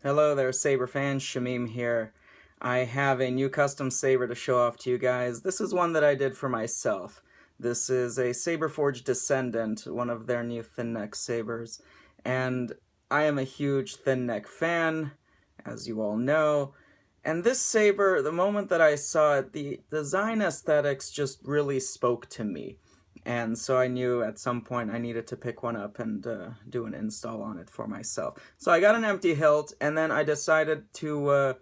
Hello there, Saber fans. Shamim here. I have a new custom saber to show off to you guys. This is one that I did for myself. This is a SaberForge Descendant, one of their new thin neck sabers. And I am a huge thin neck fan, as you all know. And this saber, the moment that I saw it, the design aesthetics just really spoke to me. And so I knew at some point I needed to pick one up and do an install on it for myself. So I got an empty hilt, and then I decided to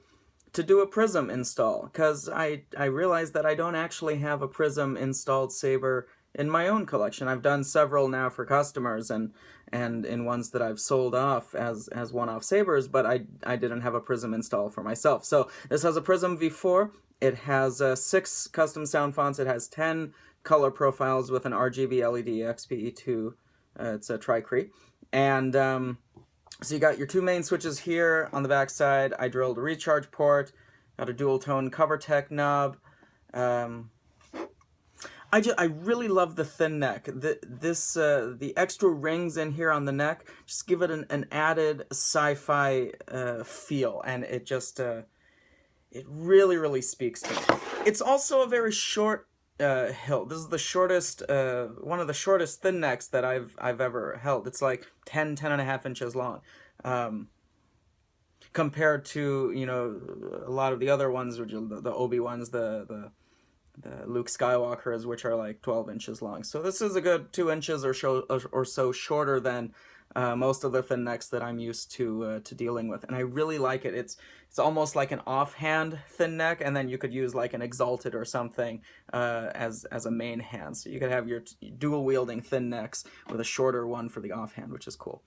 do a Prizm install, because I realized that I don't actually have a Prizm installed saber in my own collection. I've done several now for customers and in ones that I've sold off as one-off sabers, but I didn't have a Prizm install for myself. So this has a Prizm V4. It has 6 custom sound fonts. It has 10 color profiles with an RGB LED XPE2. It's a Tricree. And so you got your 2 main switches here on the back side. I drilled a recharge port, got a dual tone cover tech knob. I really love the thin neck. The extra rings in here on the neck just give it an added sci-fi feel, and it just it really speaks to me. It's also a very short hilt. This is the shortest, one of the shortest thin necks that I've ever held. It's like 10 and a half inches long, compared to, you know, a lot of the other ones, which are the Obi-Wans, the Luke Skywalkers, which are like 12 inches long. So this is a good 2 inches or so shorter than most of the thin necks that I'm used to dealing with, and I really like it. It's almost like an offhand thin neck, and then you could use like an exalted or something as a main hand. So you could have your dual wielding thin necks with a shorter one for the offhand, which is cool.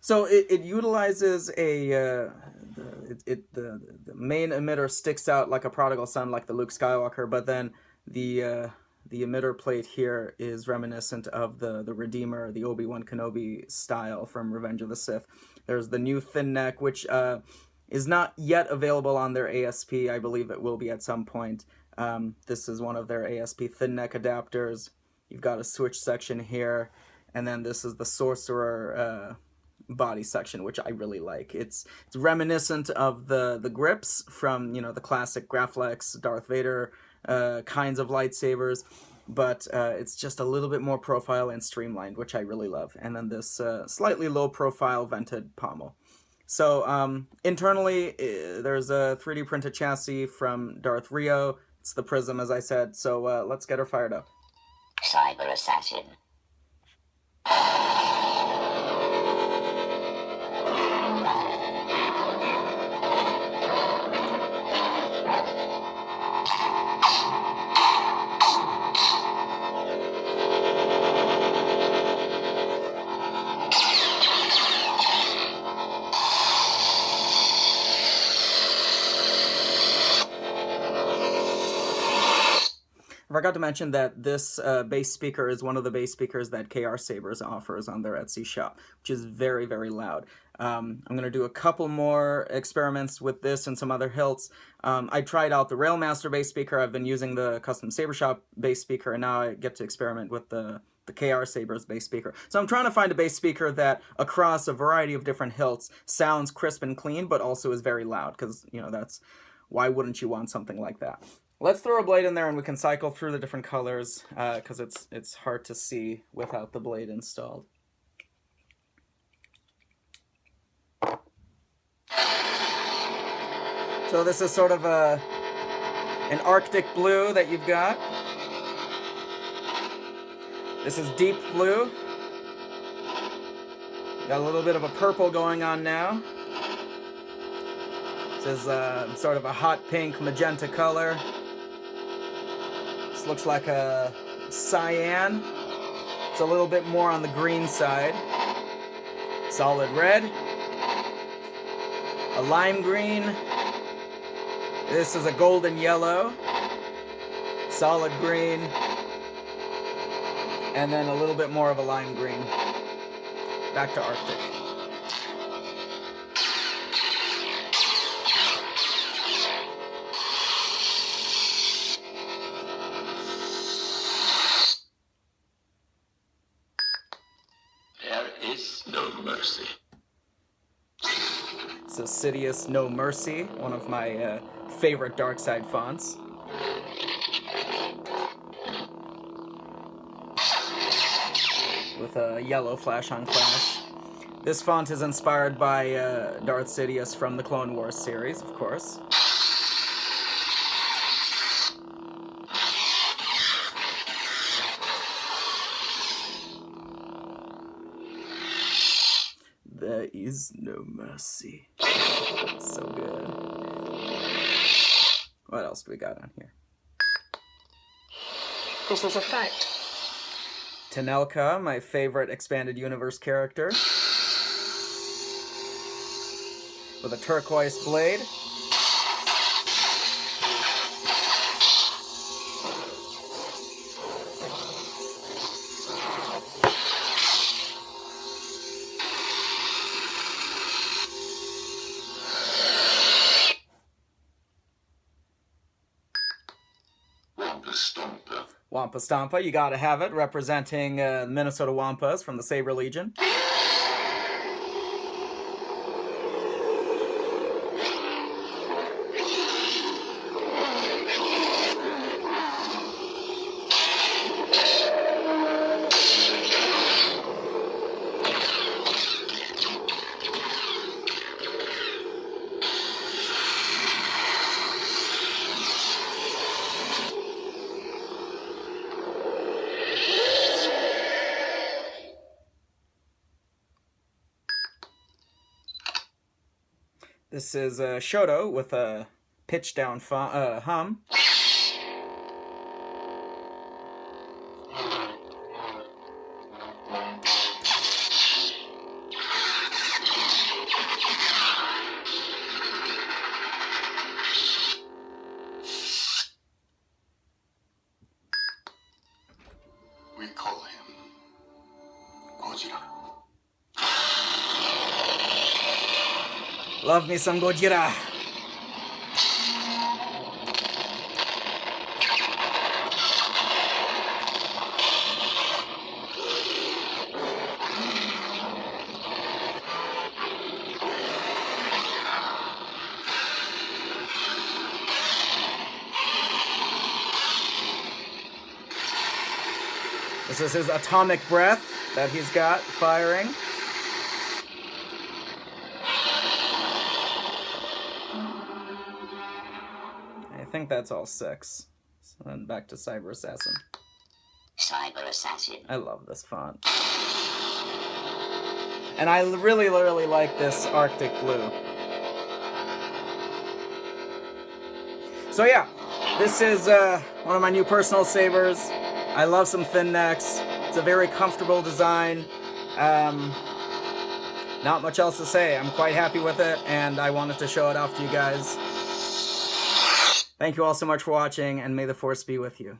So it utilizes the main emitter sticks out like a prodigal son, like the Luke Skywalker, but then the emitter plate here is reminiscent of the Redeemer, the Obi-Wan Kenobi style from Revenge of the Sith. There's the new thin neck, which is not yet available on their ASP. I believe it will be at some point. This is one of their ASP thin neck adapters. You've got a switch section here, and then this is the Sorcerer body section, which I really like. It's reminiscent of the grips from, you know, the classic Graflex, Darth Vader kinds of lightsabers, but it's just a little bit more profile and streamlined, which I really love. And then this slightly low profile vented pommel. So internally, there's a 3D printed chassis from Darth Rio. It's the Prizm, as I said. So let's get her fired up. Cyber Assassin. I forgot to mention that this bass speaker is one of the bass speakers that KR Sabers offers on their Etsy shop, which is very loud. I'm going to do a couple more experiments with this and some other hilts. I tried out the Railmaster bass speaker. I've been using the custom Saber Shop bass speaker, and now I get to experiment with the KR Sabers bass speaker. So I'm trying to find a bass speaker that, across a variety of different hilts, sounds crisp and clean, but also is very loud, because, you know, that's, why wouldn't you want something like that? Let's throw a blade in there and we can cycle through the different colors, because it's hard to see without the blade installed. So this is sort of an Arctic blue that you've got. This is deep blue. Got a little bit of a purple going on now. This is sort of a hot pink magenta color. Looks like a cyan. It's a little bit more on the green side. Solid red. A lime green. This is a golden yellow. Solid green. And then a little bit more of a lime green. Back to Arctic. There is no mercy. It's a Sidious No Mercy, one of my favorite dark side fonts. With a yellow flash on flash. This font is inspired by Darth Sidious from the Clone Wars series, of course. There is no mercy. So good. What else do we got on here? This is a fact. Tanelka, my favorite expanded universe character. With a turquoise blade. Wampa Stompa, you gotta have it, representing Minnesota Wampas from the Saber Legion. This is Shoto with a pitch down hum. We call him Gojira. Love me some Gojira. This is his atomic breath that he's got firing. I think that's all 6. So then back to Saber Assassin. Saber Assassin. I love this font. And I really, really like this Arctic blue. So yeah, this is one of my new personal sabers. I love some thin necks. It's a very comfortable design. Not much else to say. I'm quite happy with it, and I wanted to show it off to you guys. Thank you all so much for watching, and may the Force be with you.